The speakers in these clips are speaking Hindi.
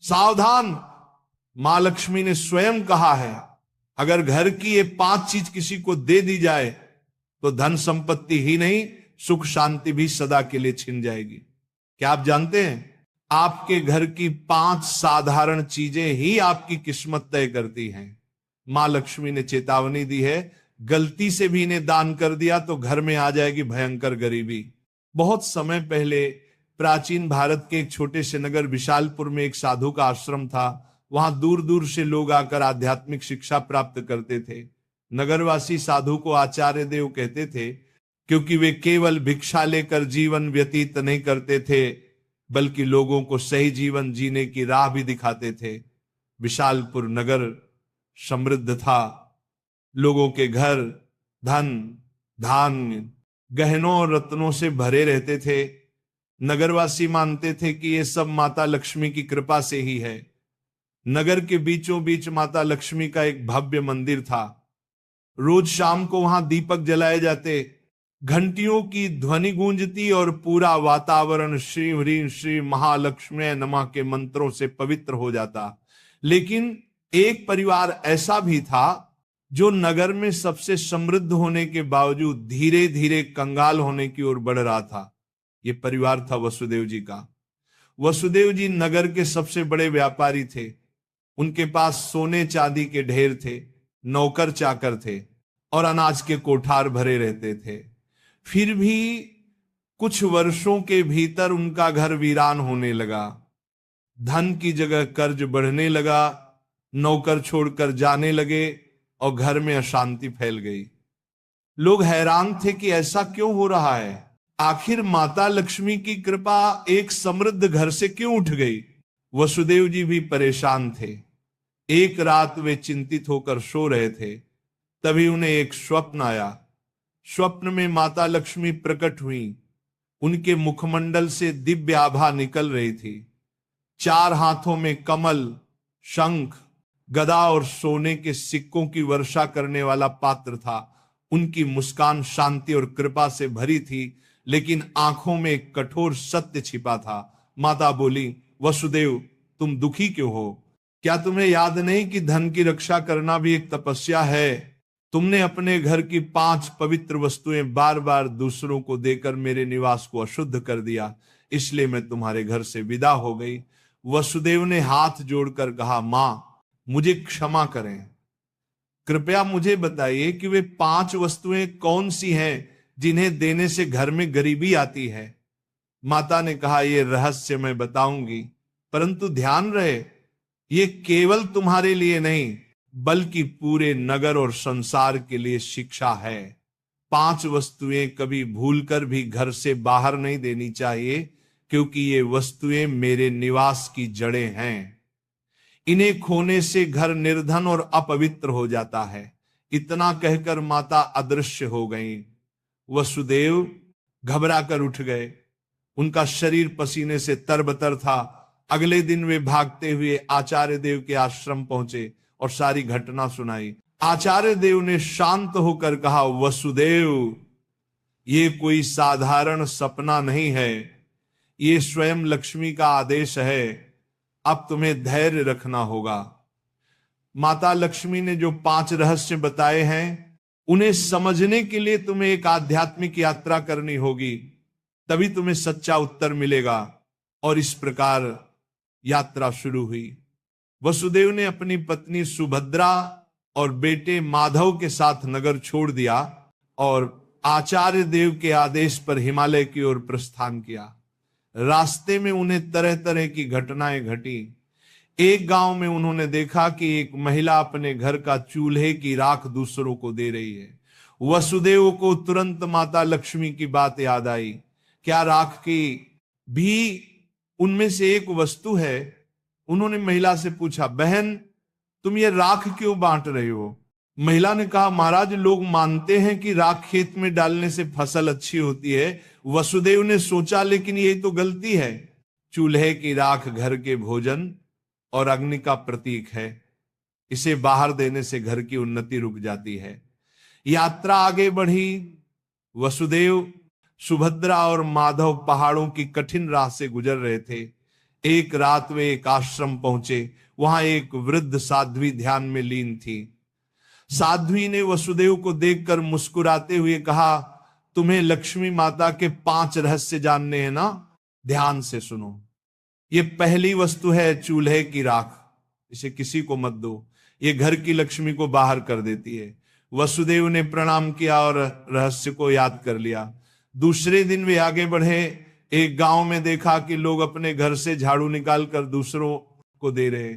सावधान, मां लक्ष्मी ने स्वयं कहा है, अगर घर की ये 5 चीज किसी को दे दी जाए तो धन संपत्ति ही नहीं, सुख शांति भी सदा के लिए छिन जाएगी। क्या आप जानते हैं, आपके घर की 5 साधारण चीजें ही आपकी किस्मत तय करती हैं। मां लक्ष्मी ने चेतावनी दी है, गलती से भी इन्हें दान कर दिया तो घर में आ जाएगी भयंकर गरीबी। बहुत समय पहले प्राचीन भारत के एक छोटे से नगर विशालपुर में एक साधु का आश्रम था। वहां दूर दूर से लोग आकर आध्यात्मिक शिक्षा प्राप्त करते थे। नगरवासी साधु को आचार्य देव कहते थे, क्योंकि वे केवल भिक्षा लेकर जीवन व्यतीत नहीं करते थे, बल्कि लोगों को सही जीवन जीने की राह भी दिखाते थे। विशालपुर नगर समृद्ध था, लोगों के घर धन धान्य गहनों और रत्नों से भरे रहते थे। नगरवासी मानते थे कि ये सब माता लक्ष्मी की कृपा से ही है। नगर के बीचों बीच माता लक्ष्मी का एक भव्य मंदिर था। रोज शाम को वहां दीपक जलाए जाते, घंटियों की ध्वनि गूंजती और पूरा वातावरण श्री ह्रीं श्री महालक्ष्मी नमः के मंत्रों से पवित्र हो जाता। लेकिन एक परिवार ऐसा भी था जो नगर में सबसे समृद्ध होने के बावजूद धीरे धीरे कंगाल होने की ओर बढ़ रहा था। यह परिवार था वसुदेव जी का। वसुदेव जी नगर के सबसे बड़े व्यापारी थे। उनके पास सोने चांदी के ढेर थे, नौकर चाकर थे और अनाज के कोठार भरे रहते थे। फिर भी कुछ वर्षों के भीतर उनका घर वीरान होने लगा। धन की जगह कर्ज बढ़ने लगा, नौकर छोड़कर जाने लगे और घर में अशांति फैल गई। लोग हैरान थे कि ऐसा क्यों हो रहा है, आखिर माता लक्ष्मी की कृपा एक समृद्ध घर से क्यों उठ गई। वसुदेव जी भी परेशान थे। एक रात वे चिंतित होकर सो रहे थे, तभी उन्हें एक स्वप्न आया। स्वप्न में माता लक्ष्मी प्रकट हुई। उनके मुखमंडल से दिव्य आभा निकल रही थी। 4 हाथों में कमल, शंख, गदा और सोने के सिक्कों की वर्षा करने वाला पात्र था। उनकी मुस्कान शांति और कृपा से भरी थी, लेकिन आंखों में एक कठोर सत्य छिपा था। माता बोली, वसुदेव तुम दुखी क्यों हो? क्या तुम्हें याद नहीं कि धन की रक्षा करना भी एक तपस्या है? तुमने अपने घर की 5 पवित्र वस्तुएं बार बार दूसरों को देकर मेरे निवास को अशुद्ध कर दिया, इसलिए मैं तुम्हारे घर से विदा हो गई। वसुदेव ने हाथ जोड़कर कहा, मां मुझे क्षमा करें, कृपया मुझे बताइए कि वे 5 वस्तुएं कौन सी हैं जिन्हें देने से घर में गरीबी आती है। माता ने कहा, यह रहस्य मैं बताऊंगी, परंतु ध्यान रहे ये केवल तुम्हारे लिए नहीं बल्कि पूरे नगर और संसार के लिए शिक्षा है। 5 वस्तुएं कभी भूलकर भी घर से बाहर नहीं देनी चाहिए, क्योंकि ये वस्तुएं मेरे निवास की जड़ें हैं। इन्हें खोने से घर निर्धन और अपवित्र हो जाता है। इतना कहकर माता अदृश्य हो गईं। वसुदेव घबरा कर उठ गए। उनका शरीर पसीने से तरबतर था। अगले दिन वे भागते हुए आचार्य देव के आश्रम पहुंचे और सारी घटना सुनाई। आचार्य देव ने शांत होकर कहा, वसुदेव ये कोई साधारण सपना नहीं है, ये स्वयं लक्ष्मी का आदेश है। अब तुम्हें धैर्य रखना होगा। माता लक्ष्मी ने जो 5 रहस्य बताए हैं, उन्हें समझने के लिए तुम्हें एक आध्यात्मिक यात्रा करनी होगी, तभी तुम्हें सच्चा उत्तर मिलेगा। और इस प्रकार यात्रा शुरू हुई। वसुदेव ने अपनी पत्नी सुभद्रा और बेटे माधव के साथ नगर छोड़ दिया और आचार्य देव के आदेश पर हिमालय की ओर प्रस्थान किया। रास्ते में उन्हें तरह तरह की घटनाएं घटी। एक गांव में उन्होंने देखा कि एक महिला अपने घर का चूल्हे की राख दूसरों को दे रही है। वसुदेव को तुरंत माता लक्ष्मी की बात याद आई। क्या राख की भी उनमें से एक वस्तु है? उन्होंने महिला से पूछा, बहन तुम ये राख क्यों बांट रही हो? महिला ने कहा, महाराज लोग मानते हैं कि राख खेत में डालने से फसल अच्छी होती है। वसुदेव ने सोचा, लेकिन यही तो गलती है। चूल्हे की राख घर के भोजन और अग्नि का प्रतीक है। इसे बाहर देने से घर की उन्नति रुक जाती है। यात्रा आगे बढ़ी। वसुदेव, सुभद्रा और माधव पहाड़ों की कठिन राह से गुजर रहे थे। एक रात वे एक आश्रम पहुंचे। वहां एक वृद्ध साध्वी ध्यान में लीन थी। साध्वी ने वसुदेव को देखकर मुस्कुराते हुए कहा, तुम्हें लक्ष्मी माता के 5 रहस्य जानने हैं ना? ध्यान से सुनो। ये पहली वस्तु है चूल्हे की राख। इसे किसी को मत दो, ये घर की लक्ष्मी को बाहर कर देती है। वसुदेव ने प्रणाम किया और रहस्य को याद कर लिया। दूसरे दिन वे आगे बढ़े। एक गांव में देखा कि लोग अपने घर से झाड़ू निकालकर दूसरों को दे रहे।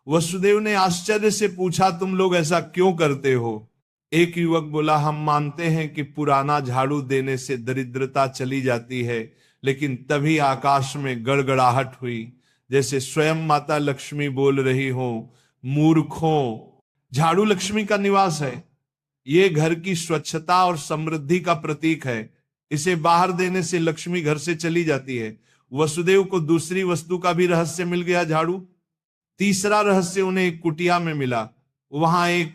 वसुदेव ने आश्चर्य से पूछा, तुम लोग ऐसा क्यों करते हो? एक युवक बोला, हम मानते हैं कि पुराना झाड़ू देने से दरिद्रता चली जाती है। लेकिन तभी आकाश में गड़गड़ाहट हुई, जैसे स्वयं माता लक्ष्मी बोल रही हो, मूर्खों, झाड़ू लक्ष्मी का निवास है। ये घर की स्वच्छता और समृद्धि का प्रतीक है। इसे बाहर देने से लक्ष्मी घर से चली जाती है। वसुदेव को दूसरी वस्तु का भी रहस्य मिल गया, झाड़ू। तीसरा रहस्य उन्हें एक कुटिया में मिला। वहां एक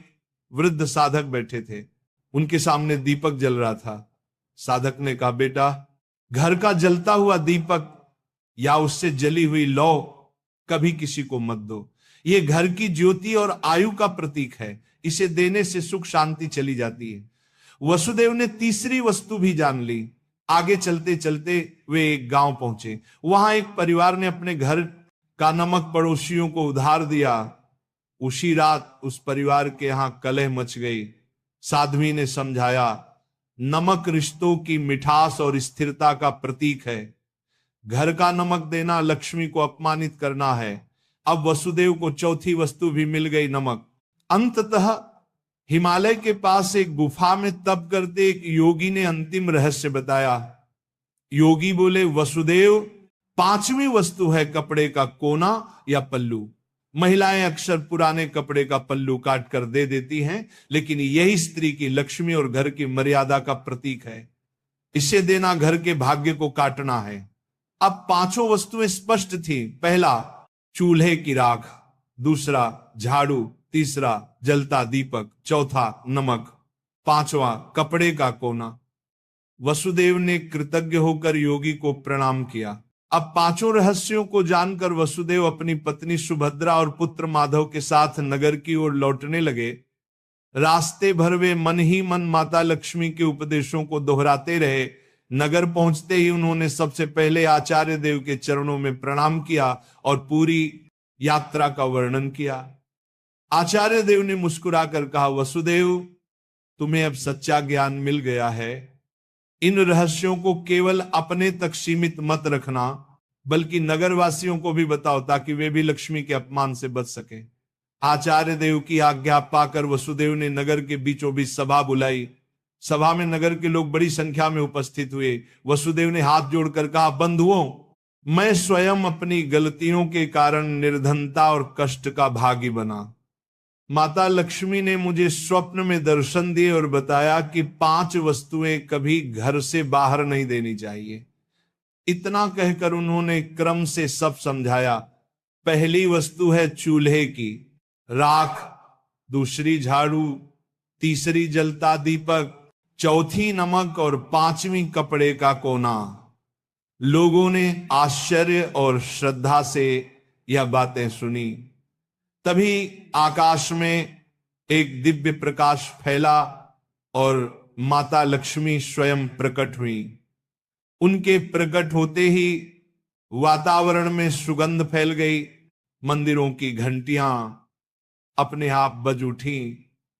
वृद्ध साधक बैठे थे। उनके सामने दीपक जल रहा था। साधक ने कहा, बेटा, घर का जलता हुआ दीपक या उससे जली हुई लौ कभी किसी को मत दो। ये घर की ज्योति और आयु का प्रतीक है। इसे देने से सुख शांति चली जाती है। वसुदेव ने तीसरी वस्तु भी जान ली। आगे चलते चलते वे एक गांव पहुंचे। वहां एक परिवार ने अपने घर का नमक पड़ोसियों को उधार दिया। उसी रात उस परिवार के यहां कलह मच गई। साध्वी ने समझाया, नमक रिश्तों की मिठास और स्थिरता का प्रतीक है। घर का नमक देना लक्ष्मी को अपमानित करना है। अब वसुदेव को चौथी वस्तु भी मिल गई, नमक। अंततः हिमालय के पास एक गुफा में तप करते एक योगी ने अंतिम रहस्य बताया। योगी बोले, वसुदेव, 5वीं वस्तु है कपड़े का कोना या पल्लू। महिलाएं अक्सर पुराने कपड़े का पल्लू काट कर दे देती हैं, लेकिन यही स्त्री की लक्ष्मी और घर की मर्यादा का प्रतीक है। इसे देना घर के भाग्य को काटना है। अब 5 वस्तुएं स्पष्ट थी। पहला, चूल्हे की राख। दूसरा, झाड़ू। तीसरा, जलता दीपक। चौथा, नमक। 5वां, कपड़े का कोना। वसुदेव ने कृतज्ञ होकर योगी को प्रणाम किया। अब 5 रहस्यों को जानकर वसुदेव अपनी पत्नी सुभद्रा और पुत्र माधव के साथ नगर की ओर लौटने लगे। रास्ते भर वे मन ही मन माता लक्ष्मी के उपदेशों को दोहराते रहे। नगर पहुंचते ही उन्होंने सबसे पहले आचार्य देव के चरणों में प्रणाम किया और पूरी यात्रा का वर्णन किया। आचार्य देव ने मुस्कुराकर कहा, वसुदेव, तुम्हें अब सच्चा ज्ञान मिल गया है। इन रहस्यों को केवल अपने तक सीमित मत रखना, बल्कि नगरवासियों को भी बताओ, ताकि वे भी लक्ष्मी के अपमान से बच सके। आचार्य देव की आज्ञा पाकर वसुदेव ने नगर के बीचों बीच सभा बुलाई। सभा में नगर के लोग बड़ी संख्या में उपस्थित हुए। वसुदेव ने हाथ जोड़कर कहा, बंधुओं, मैं स्वयं अपनी गलतियों के कारण निर्धनता और कष्ट का भागी बना। माता लक्ष्मी ने मुझे स्वप्न में दर्शन दिए और बताया कि 5 वस्तुएं कभी घर से बाहर नहीं देनी चाहिए। इतना कहकर उन्होंने क्रम से सब समझाया। पहली वस्तु है चूल्हे की राख, दूसरी झाड़ू, तीसरी जलता दीपक, चौथी नमक और 5वीं कपड़े का कोना। लोगों ने आश्चर्य और श्रद्धा से यह बातें सुनी। तभी आकाश में एक दिव्य प्रकाश फैला और माता लक्ष्मी स्वयं प्रकट हुई। उनके प्रकट होते ही वातावरण में सुगंध फैल गई। मंदिरों की घंटियां अपने आप बज उठी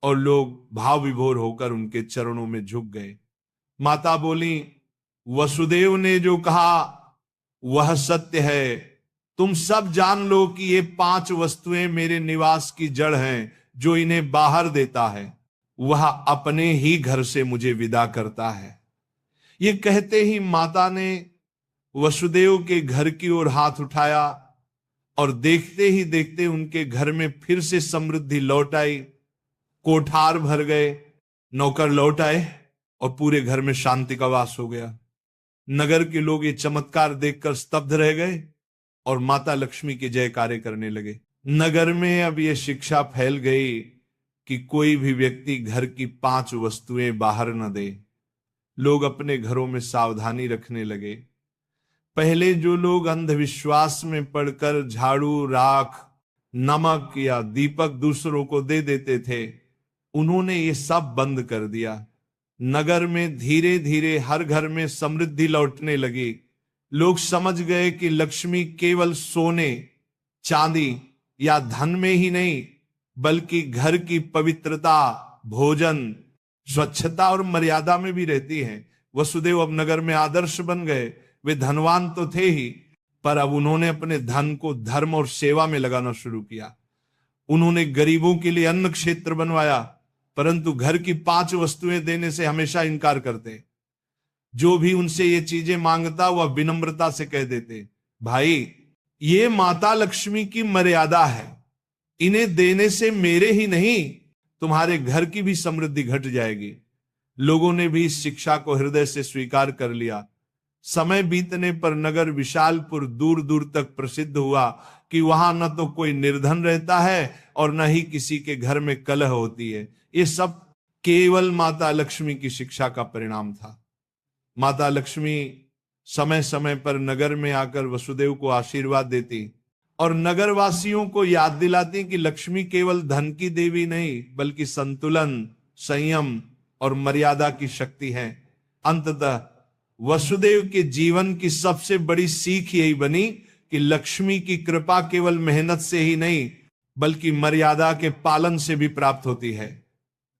और लोग भाव विभोर होकर उनके चरणों में झुक गए। माता बोली, वसुदेव ने जो कहा वह सत्य है। तुम सब जान लो कि ये 5 वस्तुएं मेरे निवास की जड़ हैं। जो इन्हें बाहर देता है वह अपने ही घर से मुझे विदा करता है। ये कहते ही माता ने वसुदेव के घर की ओर हाथ उठाया और देखते ही देखते उनके घर में फिर से समृद्धि लौट आई। कोठार भर गए, नौकर लौट आए और पूरे घर में शांति का वास हो गया। नगर के लोग ये चमत्कार देखकर स्तब्ध रह गए और माता लक्ष्मी के जयकारे करने लगे। नगर में अब यह शिक्षा फैल गई कि कोई भी व्यक्ति घर की 5 वस्तुएं बाहर न दे। लोग अपने घरों में सावधानी रखने लगे। पहले जो लोग अंधविश्वास में पड़कर झाड़ू, राख, नमक या दीपक दूसरों को दे देते थे, उन्होंने ये सब बंद कर दिया। नगर में धीरे धीरे हर घर में समृद्धि लौटने लगी। लोग समझ गए कि लक्ष्मी केवल सोने, चांदी या धन में ही नहीं, बल्कि घर की पवित्रता, भोजन, स्वच्छता और मर्यादा में भी रहती है। वसुदेव अब नगर में आदर्श बन गए। वे धनवान तो थे ही, पर अब उन्होंने अपने धन को धर्म और सेवा में लगाना शुरू किया। उन्होंने गरीबों के लिए अन्न क्षेत्र बनवाया, परंतु घर की 5 वस्तुएं देने से हमेशा इनकार करते। जो भी उनसे ये चीजें मांगता वह विनम्रता से कह देते, भाई ये माता लक्ष्मी की मर्यादा है, इन्हें देने से मेरे ही नहीं तुम्हारे घर की भी समृद्धि घट जाएगी। लोगों ने भी इस शिक्षा को हृदय से स्वीकार कर लिया। समय बीतने पर नगर विशालपुर दूर दूर तक प्रसिद्ध हुआ कि वहां न तो कोई निर्धन रहता है और न ही किसी के घर में कलह होती है। ये सब केवल माता लक्ष्मी की शिक्षा का परिणाम था। माता लक्ष्मी समय समय पर नगर में आकर वसुदेव को आशीर्वाद देती और नगरवासियों को याद दिलाती कि लक्ष्मी केवल धन की देवी नहीं, बल्कि संतुलन, संयम और मर्यादा की शक्ति है। अंततः वसुदेव के जीवन की सबसे बड़ी सीख यही बनी कि लक्ष्मी की कृपा केवल मेहनत से ही नहीं, बल्कि मर्यादा के पालन से भी प्राप्त होती है।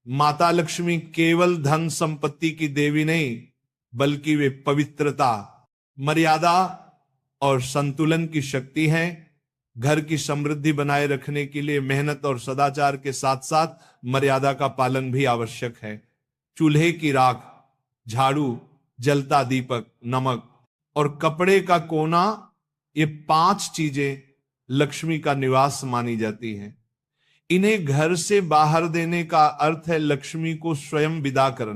माता लक्ष्मी केवल धन संपत्ति की देवी नहीं, बल्कि वे पवित्रता, मर्यादा और संतुलन की शक्ति है। घर की समृद्धि बनाए रखने के लिए मेहनत और सदाचार के साथ साथ मर्यादा का पालन भी आवश्यक है। चूल्हे की राख, झाड़ू, जलता दीपक, नमक और कपड़े का कोना, ये 5 चीजें लक्ष्मी का निवास मानी जाती हैं। इन्हें घर से बाहर देने का अर्थ है लक्ष्मी को स्वयं विदा करना।